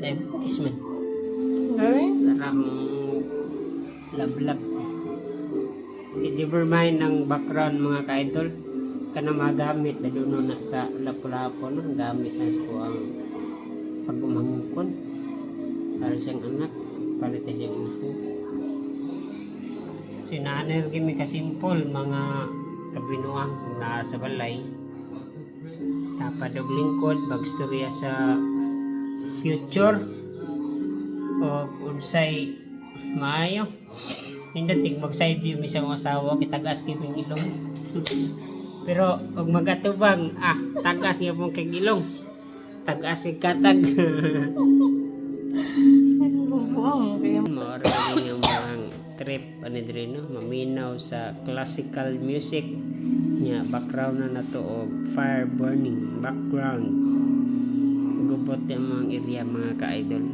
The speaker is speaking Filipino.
diabetes man. Galing? Larang lablab. Never mind ang background mga ka-idol. Kana magamit na doon na sa lapu-lapo no, gamit na sa ang pagumangkon para siyang anak, para siyang anak. Sinanay kami kasimpol mga kabinuang na sa balay. Tapad og lingkod bagstorya sa future o unsay maayo. Nindating mag-side view misang asawa kitagas kiming ilong. Pero og magatubang tagas nga pong kay ilong. Tagas kay katag. Bubuang kaya. Mora yung mga trip ani diri no, maminaw sa classical music nya background na nato og fire burning background. Gubot yung mga area mga ka-idol.